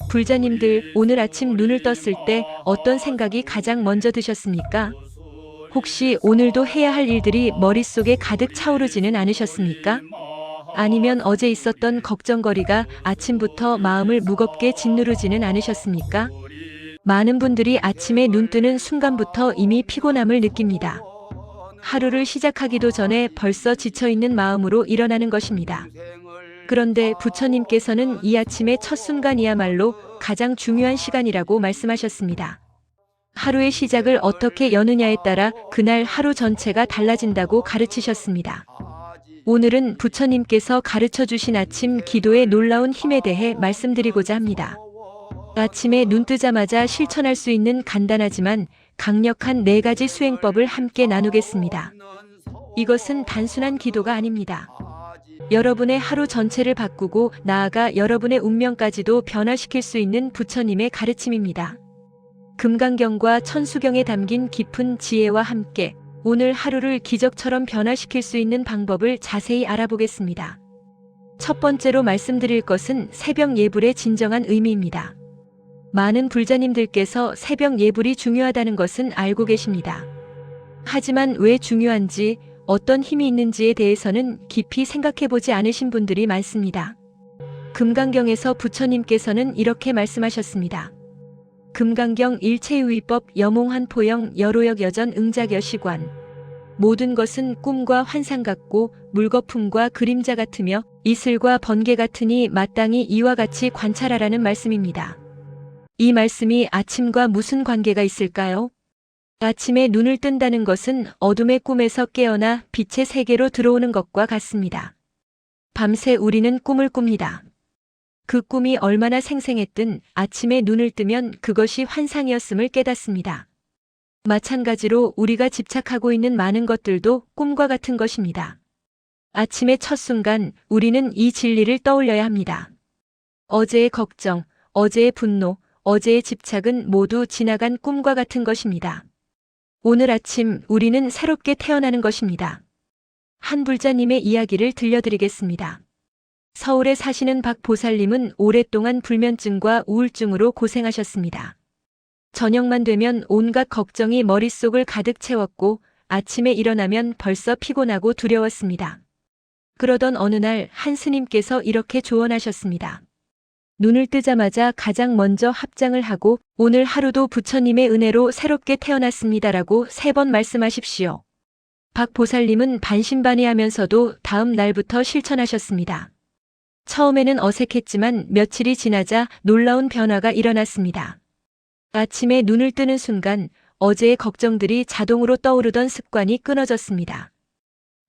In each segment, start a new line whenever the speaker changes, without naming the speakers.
불자님들, 오늘 아침 눈을 떴을 때 어떤 생각이 가장 먼저 드셨습니까? 혹시 오늘도 해야 할 일들이 머릿속에 가득 차오르지는 않으셨습니까? 아니면 어제 있었던 걱정거리가 아침부터 마음을 무겁게 짓누르지는 않으셨습니까? 많은 분들이 아침에 눈 뜨는 순간부터 이미 피곤함을 느낍니다. 하루를 시작하기도 전에 벌써 지쳐있는 마음으로 일어나는 것입니다. 그런데 부처님께서는 이 아침의 첫 순간이야말로 가장 중요한 시간이라고 말씀하셨습니다. 하루의 시작을 어떻게 여느냐에 따라 그날 하루 전체가 달라진다고 가르치셨습니다. 오늘은 부처님께서 가르쳐 주신 아침 기도의 놀라운 힘에 대해 말씀드리고자 합니다. 아침에 눈 뜨자마자 실천할 수 있는 간단하지만 강력한 4가지 수행법을 함께 나누겠습니다. 이것은 단순한 기도가 아닙니다. 여러분의 하루 전체를 바꾸고 나아가 여러분의 운명까지도 변화시킬 수 있는 부처님의 가르침입니다. 금강경과 천수경에 담긴 깊은 지혜와 함께 오늘 하루를 기적처럼 변화시킬 수 있는 방법을 자세히 알아보겠습니다. 첫 번째로 말씀드릴 것은 새벽 예불의 진정한 의미입니다. 많은 불자님들께서 새벽 예불이 중요하다는 것은 알고 계십니다. 하지만 왜 중요한지, 어떤 힘이 있는지에 대해서는 깊이 생각해보지 않으신 분들이 많습니다. 금강경에서 부처님께서는 이렇게 말씀하셨습니다. 금강경 일체유의법 여몽한 포영 여로역 여전 응작여시관. 모든 것은 꿈과 환상 같고 물거품과 그림자 같으며 이슬과 번개 같으니 마땅히 이와 같이 관찰하라는 말씀입니다. 이 말씀이 아침과 무슨 관계가 있을까요? 아침에 눈을 뜬다는 것은 어둠의 꿈에서 깨어나 빛의 세계로 들어오는 것과 같습니다. 밤새 우리는 꿈을 꿉니다. 그 꿈이 얼마나 생생했든 아침에 눈을 뜨면 그것이 환상이었음을 깨닫습니다. 마찬가지로 우리가 집착하고 있는 많은 것들도 꿈과 같은 것입니다. 아침의 첫 순간 우리는 이 진리를 떠올려야 합니다. 어제의 걱정, 어제의 분노, 어제의 집착은 모두 지나간 꿈과 같은 것입니다. 오늘 아침 우리는 새롭게 태어나는 것입니다. 한 불자님의 이야기를 들려드리겠습니다. 서울에 사시는 박 보살님은 오랫동안 불면증과 우울증으로 고생하셨습니다. 저녁만 되면 온갖 걱정이 머릿속을 가득 채웠고 아침에 일어나면 벌써 피곤하고 두려웠습니다. 그러던 어느 날 한 스님께서 이렇게 조언하셨습니다. 눈을 뜨자마자 가장 먼저 합장을 하고 오늘 하루도 부처님의 은혜로 새롭게 태어났습니다라고 3번 말씀하십시오. 박 보살님은 반신반의하면서도 다음 날부터 실천하셨습니다. 처음에는 어색했지만 며칠이 지나자 놀라운 변화가 일어났습니다. 아침에 눈을 뜨는 순간 어제의 걱정들이 자동으로 떠오르던 습관이 끊어졌습니다.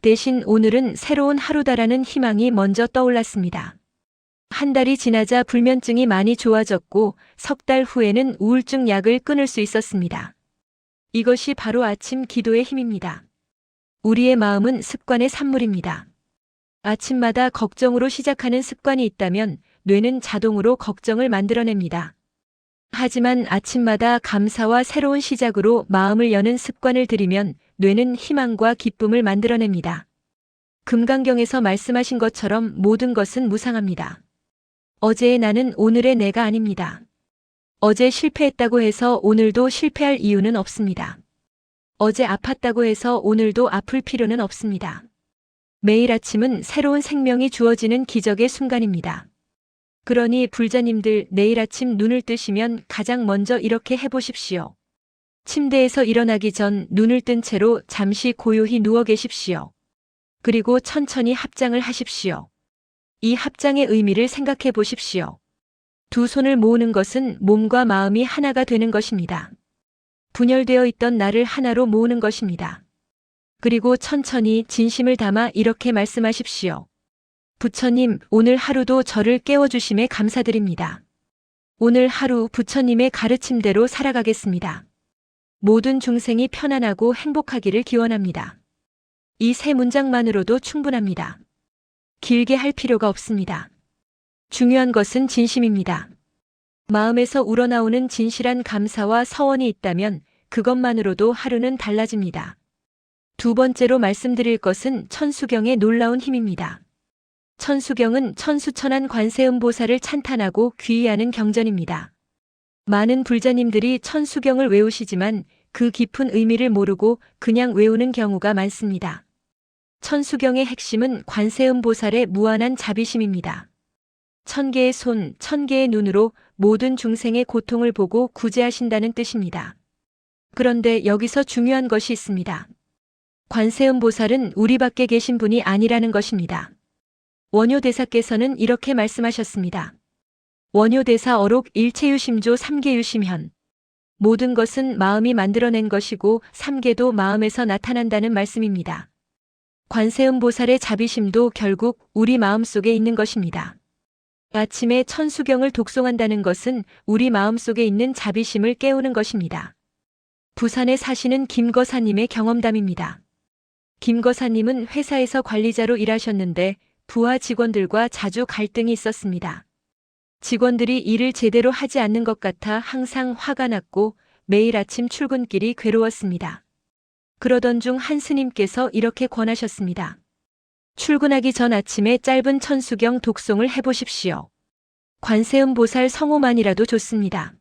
대신 오늘은 새로운 하루다라는 희망이 먼저 떠올랐습니다. 한 달이 지나자 불면증이 많이 좋아졌고 석 달 후에는 우울증 약을 끊을 수 있었습니다. 이것이 바로 아침 기도의 힘입니다. 우리의 마음은 습관의 산물입니다. 아침마다 걱정으로 시작하는 습관이 있다면 뇌는 자동으로 걱정을 만들어냅니다. 하지만 아침마다 감사와 새로운 시작으로 마음을 여는 습관을 들이면 뇌는 희망과 기쁨을 만들어냅니다. 금강경에서 말씀하신 것처럼 모든 것은 무상합니다. 어제의 나는 오늘의 내가 아닙니다. 어제 실패했다고 해서 오늘도 실패할 이유는 없습니다. 어제 아팠다고 해서 오늘도 아플 필요는 없습니다. 매일 아침은 새로운 생명이 주어지는 기적의 순간입니다. 그러니 불자님들 내일 아침 눈을 뜨시면 가장 먼저 이렇게 해보십시오. 침대에서 일어나기 전 눈을 뜬 채로 잠시 고요히 누워 계십시오. 그리고 천천히 합장을 하십시오. 이 합장의 의미를 생각해 보십시오. 두 손을 모으는 것은 몸과 마음이 하나가 되는 것입니다. 분열되어 있던 나를 하나로 모으는 것입니다. 그리고 천천히 진심을 담아 이렇게 말씀하십시오. 부처님, 오늘 하루도 저를 깨워주심에 감사드립니다. 오늘 하루 부처님의 가르침대로 살아가겠습니다. 모든 중생이 편안하고 행복하기를 기원합니다. 이 3문장만으로도 충분합니다. 길게 할 필요가 없습니다. 중요한 것은 진심입니다. 마음에서 우러나오는 진실한 감사와 서원이 있다면 그것만으로도 하루는 달라집니다. 두 번째로 말씀드릴 것은 천수경의 놀라운 힘입니다. 천수경은 천수천한 관세음보살을 찬탄하고 귀의하는 경전입니다. 많은 불자님들이 천수경을 외우시지만 그 깊은 의미를 모르고 그냥 외우는 경우가 많습니다. 천수경의 핵심은 관세음보살의 무한한 자비심입니다. 1000개의 손, 1000개의 눈으로 모든 중생의 고통을 보고 구제하신다는 뜻입니다. 그런데 여기서 중요한 것이 있습니다. 관세음보살은 우리 밖에 계신 분이 아니라는 것입니다. 원효대사께서는 이렇게 말씀하셨습니다. 원효대사 어록 일체유심조 삼계유심현. 모든 것은 마음이 만들어낸 것이고 삼계도 마음에서 나타난다는 말씀입니다. 관세음보살의 자비심도 결국 우리 마음속에 있는 것입니다. 아침에 천수경을 독송한다는 것은 우리 마음속에 있는 자비심을 깨우는 것입니다. 부산에 사시는 김거사님의 경험담입니다. 김거사님은 회사에서 관리자로 일하셨는데 부하 직원들과 자주 갈등이 있었습니다. 직원들이 일을 제대로 하지 않는 것 같아 항상 화가 났고 매일 아침 출근길이 괴로웠습니다. 그러던 중 한 스님께서 이렇게 권하셨습니다. 출근하기 전 아침에 짧은 천수경 독송을 해보십시오. 관세음보살 성호만이라도 좋습니다.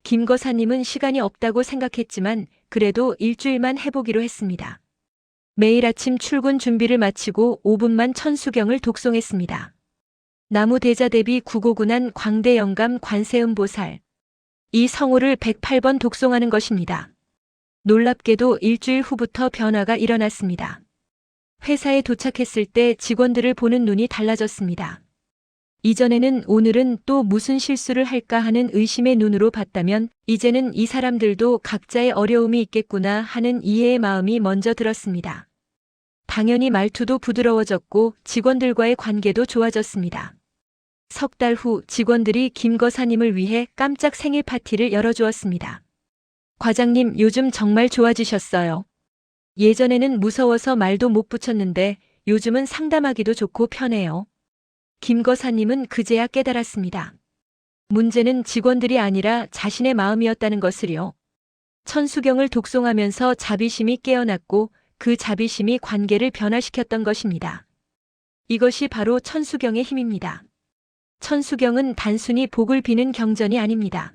김거사님은 시간이 없다고 생각했지만 그래도 일주일만 해보기로 했습니다. 매일 아침 출근 준비를 마치고 5분만 천수경을 독송했습니다. 나무대자대비 구고군한 광대영감 관세음보살. 이 성호를 108번 독송하는 것입니다. 놀랍게도 일주일 후부터 변화가 일어났습니다. 회사에 도착했을 때 직원들을 보는 눈이 달라졌습니다. 이전에는 오늘은 또 무슨 실수를 할까 하는 의심의 눈으로 봤다면 이제는 이 사람들도 각자의 어려움이 있겠구나 하는 이해의 마음이 먼저 들었습니다. 당연히 말투도 부드러워졌고 직원들과의 관계도 좋아졌습니다. 석 달 후 직원들이 김거사님을 위해 깜짝 생일 파티를 열어주었습니다. 과장님, 요즘 정말 좋아지셨어요. 예전에는 무서워서 말도 못 붙였는데 요즘은 상담하기도 좋고 편해요. 김거사님은 그제야 깨달았습니다. 문제는 직원들이 아니라 자신의 마음이었다는 것을요. 천수경을 독송하면서 자비심이 깨어났고 그 자비심이 관계를 변화시켰던 것입니다. 이것이 바로 천수경의 힘입니다. 천수경은 단순히 복을 비는 경전이 아닙니다.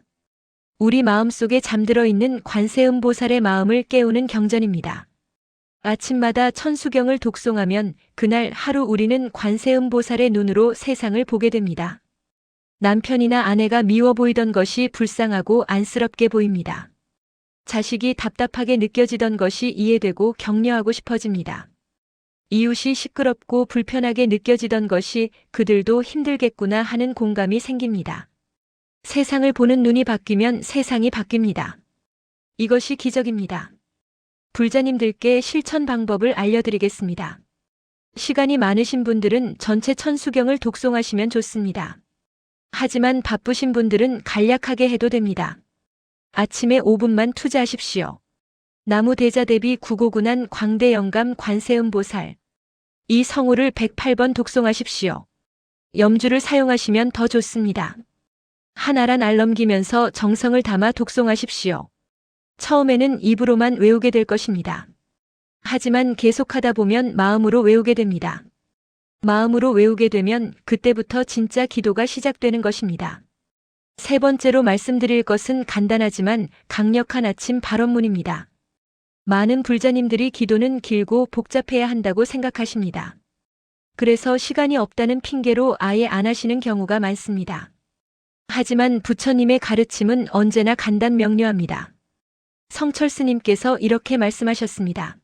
우리 마음속에 잠들어 있는 관세음보살의 마음을 깨우는 경전입니다. 아침마다 천수경을 독송하면 그날 하루 우리는 관세음보살의 눈으로 세상을 보게 됩니다. 남편이나 아내가 미워 보이던 것이 불쌍하고 안쓰럽게 보입니다. 자식이 답답하게 느껴지던 것이 이해되고 격려하고 싶어집니다. 이웃이 시끄럽고 불편하게 느껴지던 것이 그들도 힘들겠구나 하는 공감이 생깁니다. 세상을 보는 눈이 바뀌면 세상이 바뀝니다. 이것이 기적입니다. 불자님들께 실천 방법을 알려드리겠습니다. 시간이 많으신 분들은 전체 천수경을 독송하시면 좋습니다. 하지만 바쁘신 분들은 간략하게 해도 됩니다. 아침에 5분만 투자하십시오. 나무대자대비 구고군한 광대영감 관세음보살. 이 성호를 108번 독송하십시오. 염주를 사용하시면 더 좋습니다. 한 알 한 알 넘기면서 정성을 담아 독송하십시오. 처음에는 입으로만 외우게 될 것입니다. 하지만 계속하다 보면 마음으로 외우게 됩니다. 마음으로 외우게 되면 그때부터 진짜 기도가 시작되는 것입니다. 세 번째로 말씀드릴 것은 간단하지만 강력한 아침 발언문입니다. 많은 불자님들이 기도는 길고 복잡해야 한다고 생각하십니다. 그래서 시간이 없다는 핑계로 아예 안 하시는 경우가 많습니다. 하지만 부처님의 가르침은 언제나 간단 명료합니다. 성철스님께서 이렇게 말씀하셨습니다.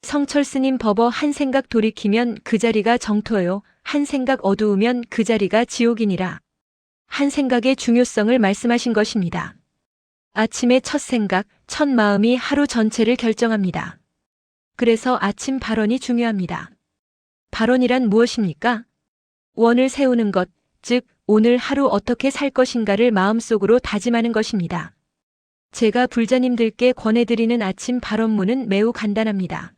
성철스님 법어 한 생각 돌이키면 그 자리가 정토요. 한 생각 어두우면 그 자리가 지옥이니라. 한 생각의 중요성을 말씀하신 것입니다. 아침의 첫 생각, 첫 마음이 하루 전체를 결정합니다. 그래서 아침 발언이 중요합니다. 발언이란 무엇입니까? 원을 세우는 것, 즉 오늘 하루 어떻게 살 것인가를 마음속으로 다짐하는 것입니다. 제가 불자님들께 권해드리는 아침 발언문은 매우 간단합니다.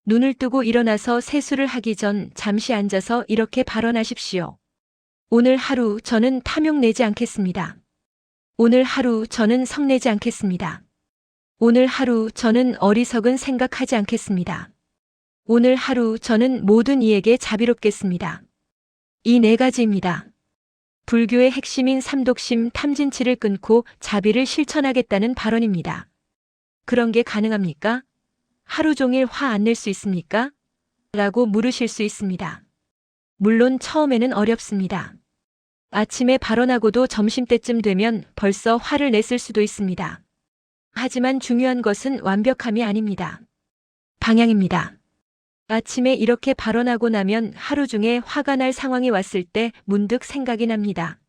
눈을 뜨고 일어나서 세수를 하기 전 잠시 앉아서 이렇게 발언하십시오. 오늘 하루 저는 탐욕 내지 않겠습니다. 오늘 하루 저는 성내지 않겠습니다. 오늘 하루 저는 어리석은 생각하지 않겠습니다. 오늘 하루 저는 모든 이에게 자비롭겠습니다. 이 네 가지입니다. 불교의 핵심인 삼독심 탐진치를 끊고 자비를 실천하겠다는 발언입니다. 그런 게 가능합니까? 하루 종일 화 안 낼 수 있습니까? 라고 물으실 수 있습니다. 물론 처음에는 어렵습니다. 아침에 발언하고도 점심때쯤 되면 벌써 화를 냈을 수도 있습니다. 하지만 중요한 것은 완벽함이 아닙니다. 방향입니다. 아침에 이렇게 발언하고 나면 하루 중에 화가 날 상황이 왔을 때 문득 생각이 납니다.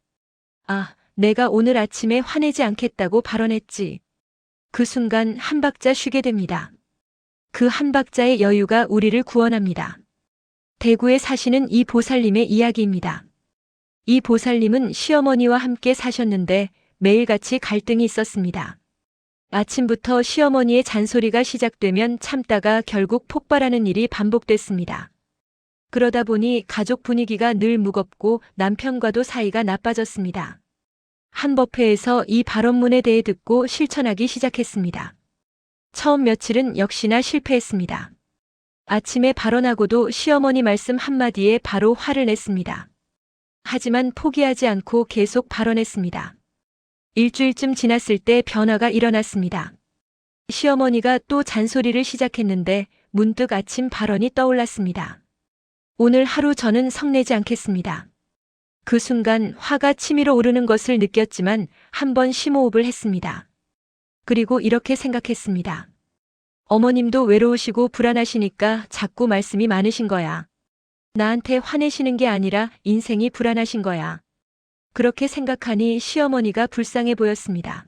아, 내가 오늘 아침에 화내지 않겠다고 발언했지. 그 순간 한 박자 쉬게 됩니다. 그 한 박자의 여유가 우리를 구원합니다. 대구에 사시는 이 보살님의 이야기입니다. 이 보살님은 시어머니와 함께 사셨는데 매일같이 갈등이 있었습니다. 아침부터 시어머니의 잔소리가 시작되면 참다가 결국 폭발하는 일이 반복됐습니다. 그러다 보니 가족 분위기가 늘 무겁고 남편과도 사이가 나빠졌습니다. 한 법회에서 이 발언문에 대해 듣고 실천하기 시작했습니다. 처음 며칠은 역시나 실패했습니다. 아침에 발언하고도 시어머니 말씀 한마디에 바로 화를 냈습니다. 하지만 포기하지 않고 계속 발언했습니다. 일주일쯤 지났을 때 변화가 일어났습니다. 시어머니가 또 잔소리를 시작했는데 문득 아침 발언이 떠올랐습니다. 오늘 하루 저는 성내지 않겠습니다. 그 순간 화가 치밀어 오르는 것을 느꼈지만 한번 심호흡을 했습니다. 그리고 이렇게 생각했습니다. 어머님도 외로우시고 불안하시니까 자꾸 말씀이 많으신 거야. 나한테 화내시는 게 아니라 인생이 불안하신 거야. 그렇게 생각하니 시어머니가 불쌍해 보였습니다.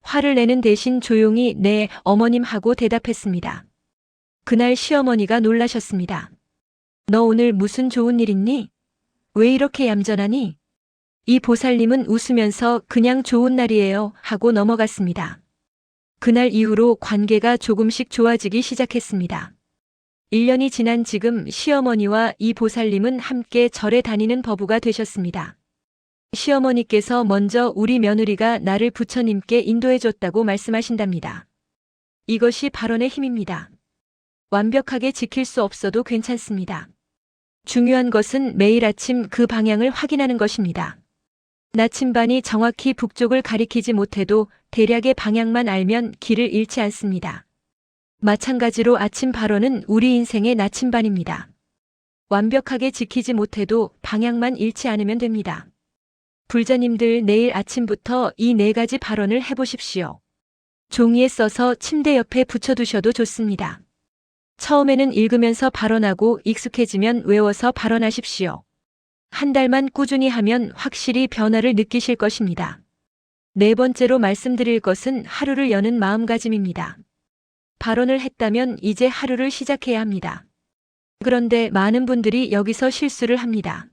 화를 내는 대신 조용히 네, 어머님 하고 대답했습니다. 그날 시어머니가 놀라셨습니다. 너 오늘 무슨 좋은 일 있니? 왜 이렇게 얌전하니? 이 보살님은 웃으면서 그냥 좋은 날이에요 하고 넘어갔습니다. 그날 이후로 관계가 조금씩 좋아지기 시작했습니다. 1년이 지난 지금 시어머니와 이 보살님은 함께 절에 다니는 법우가 되셨습니다. 시어머니께서 먼저 우리 며느리가 나를 부처님께 인도해줬다고 말씀하신답니다. 이것이 발언의 힘입니다. 완벽하게 지킬 수 없어도 괜찮습니다. 중요한 것은 매일 아침 그 방향을 확인하는 것입니다. 나침반이 정확히 북쪽을 가리키지 못해도 대략의 방향만 알면 길을 잃지 않습니다. 마찬가지로 아침 발언은 우리 인생의 나침반입니다. 완벽하게 지키지 못해도 방향만 잃지 않으면 됩니다. 불자님들 내일 아침부터 이 네 가지 발언을 해보십시오. 종이에 써서 침대 옆에 붙여두셔도 좋습니다. 처음에는 읽으면서 발언하고 익숙해지면 외워서 발언하십시오. 한 달만 꾸준히 하면 확실히 변화를 느끼실 것입니다. 네 번째로 말씀드릴 것은 하루를 여는 마음가짐입니다. 발언을 했다면 이제 하루를 시작해야 합니다. 그런데 많은 분들이 여기서 실수를 합니다.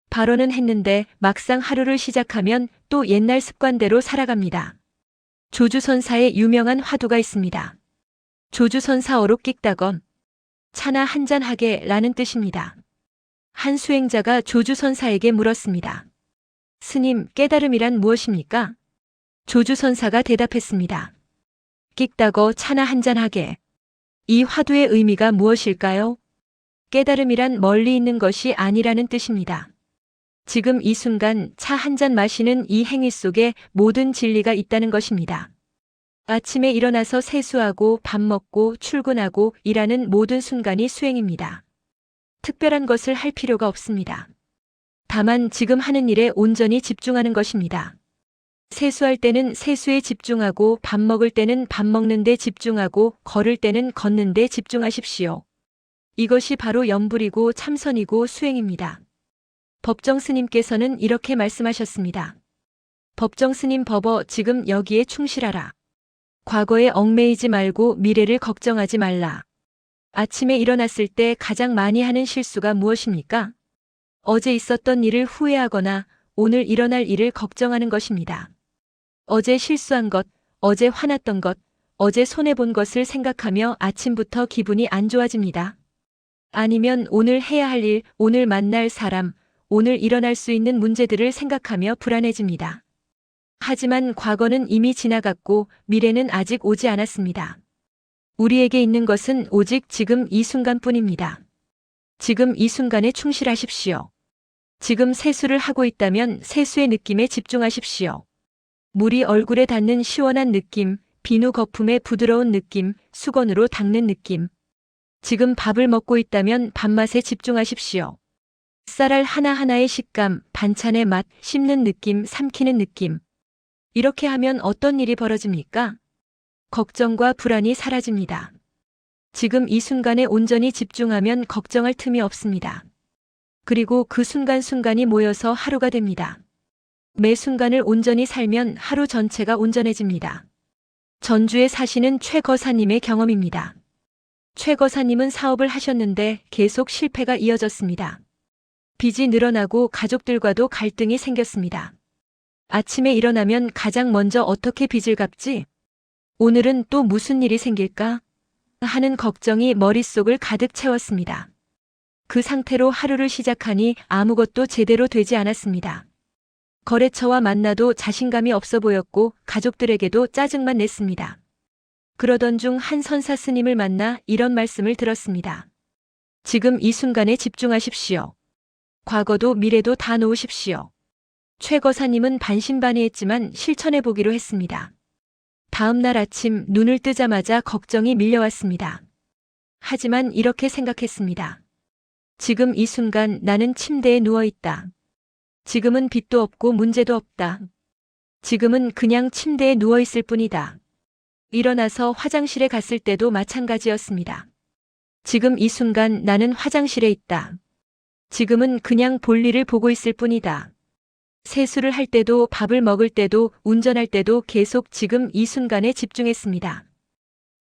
발언은 했는데 막상 하루를 시작하면 또 옛날 습관대로 살아갑니다. 조주선사의 유명한 화두가 있습니다. 조주선사어로 끽다건, 차나 한잔하게 라는 뜻입니다. 한 수행자가 조주선사에게 물었습니다. 스님, 깨달음이란 무엇입니까? 조주선사가 대답했습니다. 끽다거 차나 한잔하게. 이 화두의 의미가 무엇일까요? 깨달음이란 멀리 있는 것이 아니라는 뜻입니다. 지금 이 순간 차 한 잔 마시는 이 행위 속에 모든 진리가 있다는 것입니다. 아침에 일어나서 세수하고 밥 먹고 출근하고 일하는 모든 순간이 수행입니다. 특별한 것을 할 필요가 없습니다. 다만 지금 하는 일에 온전히 집중하는 것입니다. 세수할 때는 세수에 집중하고 밥 먹을 때는 밥 먹는 데 집중하고 걸을 때는 걷는 데 집중하십시오. 이것이 바로 염불이고 참선이고 수행입니다. 법정 스님께서는 이렇게 말씀하셨습니다. 법정 스님 법어 지금 여기에 충실하라. 과거에 얽매이지 말고 미래를 걱정하지 말라. 아침에 일어났을 때 가장 많이 하는 실수가 무엇입니까? 어제 있었던 일을 후회하거나 오늘 일어날 일을 걱정하는 것입니다. 어제 실수한 것, 어제 화났던 것, 어제 손해본 것을 생각하며 아침부터 기분이 안 좋아집니다. 아니면 오늘 해야 할 일, 오늘 만날 사람, 오늘 일어날 수 있는 문제들을 생각하며 불안해집니다. 하지만 과거는 이미 지나갔고 미래는 아직 오지 않았습니다. 우리에게 있는 것은 오직 지금 이 순간뿐입니다. 지금 이 순간에 충실하십시오. 지금 세수를 하고 있다면 세수의 느낌에 집중하십시오. 물이 얼굴에 닿는 시원한 느낌, 비누 거품의 부드러운 느낌, 수건으로 닦는 느낌. 지금 밥을 먹고 있다면 밥맛에 집중하십시오. 쌀알 하나하나의 식감, 반찬의 맛, 씹는 느낌, 삼키는 느낌. 이렇게 하면 어떤 일이 벌어집니까? 걱정과 불안이 사라집니다. 지금 이 순간에 온전히 집중하면 걱정할 틈이 없습니다. 그리고 그 순간순간이 모여서 하루가 됩니다. 매 순간을 온전히 살면 하루 전체가 온전해집니다. 전주에 사시는 최 거사님의 경험입니다. 최 거사님은 사업을 하셨는데 계속 실패가 이어졌습니다. 빚이 늘어나고 가족들과도 갈등이 생겼습니다. 아침에 일어나면 가장 먼저 어떻게 빚을 갚지? 오늘은 또 무슨 일이 생길까? 하는 걱정이 머릿속을 가득 채웠습니다. 그 상태로 하루를 시작하니 아무것도 제대로 되지 않았습니다. 거래처와 만나도 자신감이 없어 보였고 가족들에게도 짜증만 냈습니다. 그러던 중 한 선사 스님을 만나 이런 말씀을 들었습니다. 지금 이 순간에 집중하십시오. 과거도 미래도 다 놓으십시오. 최 거사님은 반신반의했지만 실천해 보기로 했습니다. 다음 날 아침 눈을 뜨자마자 걱정이 밀려왔습니다. 하지만 이렇게 생각했습니다. 지금 이 순간 나는 침대에 누워있다. 지금은 빚도 없고 문제도 없다. 지금은 그냥 침대에 누워있을 뿐이다. 일어나서 화장실에 갔을 때도 마찬가지였습니다. 지금 이 순간 나는 화장실에 있다. 지금은 그냥 볼일을 보고 있을 뿐이다. 세수를 할 때도 밥을 먹을 때도 운전할 때도 계속 지금 이 순간에 집중했습니다.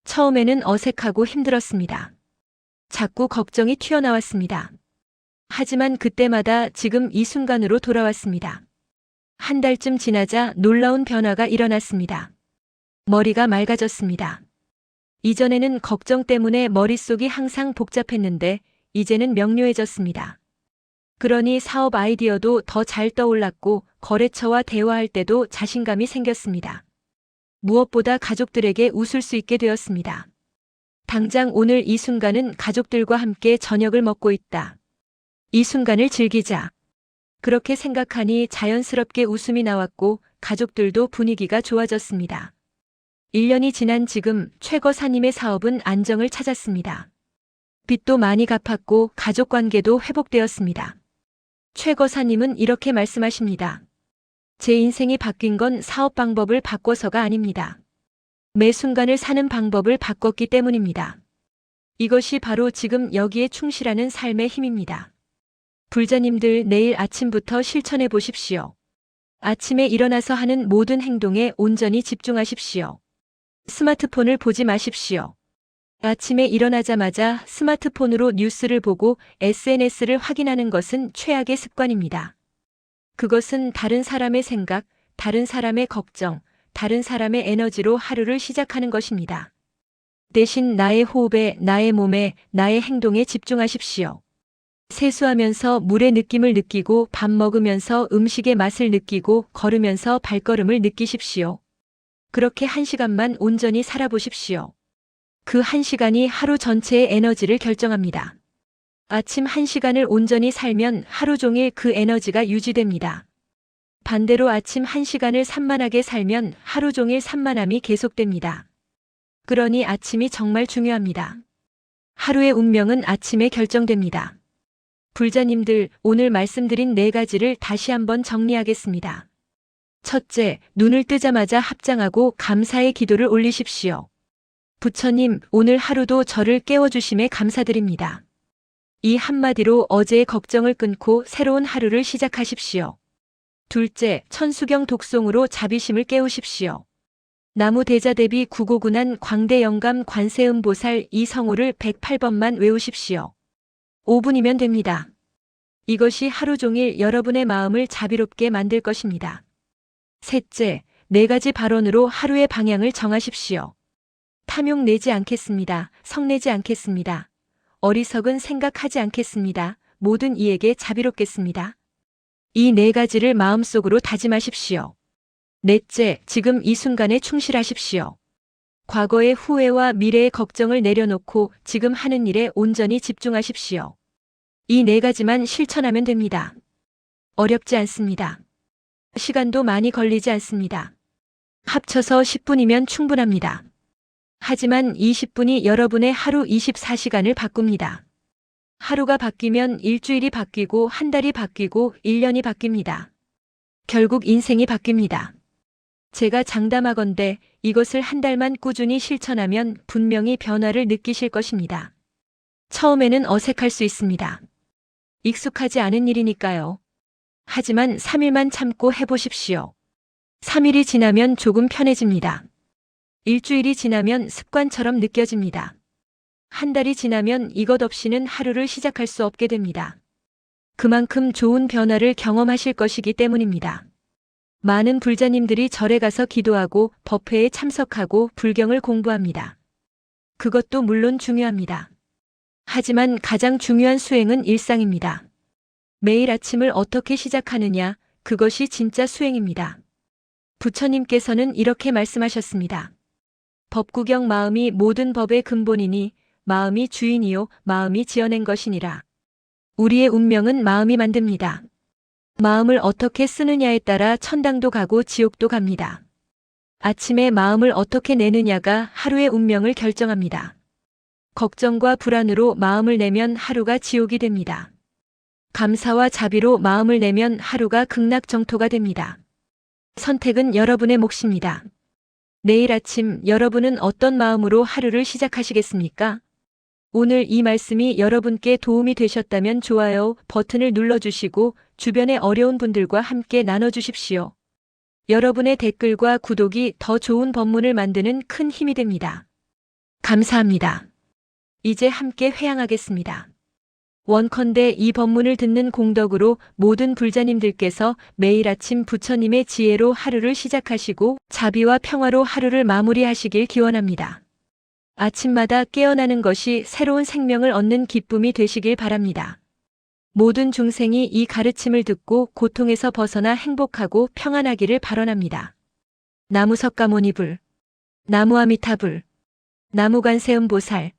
처음에는 어색하고 힘들었습니다. 자꾸 걱정이 튀어나왔습니다. 하지만 그때마다 지금 이 순간으로 돌아왔습니다. 한 달쯤 지나자 놀라운 변화가 일어났습니다. 머리가 맑아졌습니다. 이전에는 걱정 때문에 머릿속이 항상 복잡했는데 이제는 명료해졌습니다. 그러니 사업 아이디어도 더 잘 떠올랐고 거래처와 대화할 때도 자신감이 생겼습니다. 무엇보다 가족들에게 웃을 수 있게 되었습니다. 당장 오늘 이 순간은 가족들과 함께 저녁을 먹고 있다. 이 순간을 즐기자. 그렇게 생각하니 자연스럽게 웃음이 나왔고 가족들도 분위기가 좋아졌습니다. 1년이 지난 지금 최 거사님의 사업은 안정을 찾았습니다. 빚도 많이 갚았고 가족 관계도 회복되었습니다. 최 거사님은 이렇게 말씀하십니다. 제 인생이 바뀐 건 사업 방법을 바꿔서가 아닙니다. 매 순간을 사는 방법을 바꿨기 때문입니다. 이것이 바로 지금 여기에 충실하는 삶의 힘입니다. 불자님들 내일 아침부터 실천해 보십시오. 아침에 일어나서 하는 모든 행동에 온전히 집중하십시오. 스마트폰을 보지 마십시오. 아침에 일어나자마자 스마트폰으로 뉴스를 보고 SNS를 확인하는 것은 최악의 습관입니다. 그것은 다른 사람의 생각, 다른 사람의 걱정, 다른 사람의 에너지로 하루를 시작하는 것입니다. 대신 나의 호흡에, 나의 몸에, 나의 행동에 집중하십시오. 세수하면서 물의 느낌을 느끼고 밥 먹으면서 음식의 맛을 느끼고 걸으면서 발걸음을 느끼십시오. 그렇게 1시간만 온전히 살아보십시오. 그 1시간이 하루 전체의 에너지를 결정합니다. 아침 1시간을 온전히 살면 하루 종일 그 에너지가 유지됩니다. 반대로 아침 1시간을 산만하게 살면 하루 종일 산만함이 계속됩니다. 그러니 아침이 정말 중요합니다. 하루의 운명은 아침에 결정됩니다. 불자님들, 오늘 말씀드린 4가지를 다시 한번 정리하겠습니다. 첫째, 눈을 뜨자마자 합장하고 감사의 기도를 올리십시오. 부처님, 오늘 하루도 저를 깨워주심에 감사드립니다. 이 한마디로 어제의 걱정을 끊고 새로운 하루를 시작하십시오. 둘째, 천수경 독송으로 자비심을 깨우십시오. 나무 대자대비 구고군한 광대 영감 관세음보살 이 성호를 108번만 외우십시오. 5분이면 됩니다. 이것이 하루 종일 여러분의 마음을 자비롭게 만들 것입니다. 셋째, 4가지 발언으로 하루의 방향을 정하십시오. 탐욕 내지 않겠습니다. 성내지 않겠습니다. 어리석은 생각하지 않겠습니다. 모든 이에게 자비롭겠습니다. 이 4가지를 마음속으로 다짐하십시오. 넷째, 지금 이 순간에 충실하십시오. 과거의 후회와 미래의 걱정을 내려놓고 지금 하는 일에 온전히 집중하십시오. 이 4가지만 실천하면 됩니다. 어렵지 않습니다. 시간도 많이 걸리지 않습니다. 합쳐서 10분이면 충분합니다. 하지만 20분이 여러분의 하루 24시간을 바꿉니다. 하루가 바뀌면 일주일이 바뀌고 한 달이 바뀌고 1년이 바뀝니다. 결국 인생이 바뀝니다. 제가 장담하건대 이것을 한 달만 꾸준히 실천하면 분명히 변화를 느끼실 것입니다. 처음에는 어색할 수 있습니다. 익숙하지 않은 일이니까요. 하지만 3일만 참고 해보십시오. 3일이 지나면 조금 편해집니다. 일주일이 지나면 습관처럼 느껴집니다. 한 달이 지나면 이것 없이는 하루를 시작할 수 없게 됩니다. 그만큼 좋은 변화를 경험하실 것이기 때문입니다. 많은 불자님들이 절에 가서 기도하고 법회에 참석하고 불경을 공부합니다. 그것도 물론 중요합니다. 하지만 가장 중요한 수행은 일상입니다. 매일 아침을 어떻게 시작하느냐, 그것이 진짜 수행입니다. 부처님께서는 이렇게 말씀하셨습니다. 법구경 마음이 모든 법의 근본이니 마음이 주인이요 마음이 지어낸 것이니라. 우리의 운명은 마음이 만듭니다. 마음을 어떻게 쓰느냐에 따라 천당도 가고 지옥도 갑니다. 아침에 마음을 어떻게 내느냐가 하루의 운명을 결정합니다. 걱정과 불안으로 마음을 내면 하루가 지옥이 됩니다. 감사와 자비로 마음을 내면 하루가 극락정토가 됩니다. 선택은 여러분의 몫입니다. 내일 아침 여러분은 어떤 마음으로 하루를 시작하시겠습니까? 오늘 이 말씀이 여러분께 도움이 되셨다면 좋아요 버튼을 눌러주시고 주변의 어려운 분들과 함께 나눠주십시오. 여러분의 댓글과 구독이 더 좋은 법문을 만드는 큰 힘이 됩니다. 감사합니다. 이제 함께 회향하겠습니다. 원컨대 이 법문을 듣는 공덕으로 모든 불자님들께서 매일 아침 부처님의 지혜로 하루를 시작하시고 자비와 평화로 하루를 마무리하시길 기원합니다. 아침마다 깨어나는 것이 새로운 생명을 얻는 기쁨이 되시길 바랍니다. 모든 중생이 이 가르침을 듣고 고통에서 벗어나 행복하고 평안하기를 발언합니다. 나무 석가모니불, 나무 아미타불, 나무 관세음보살.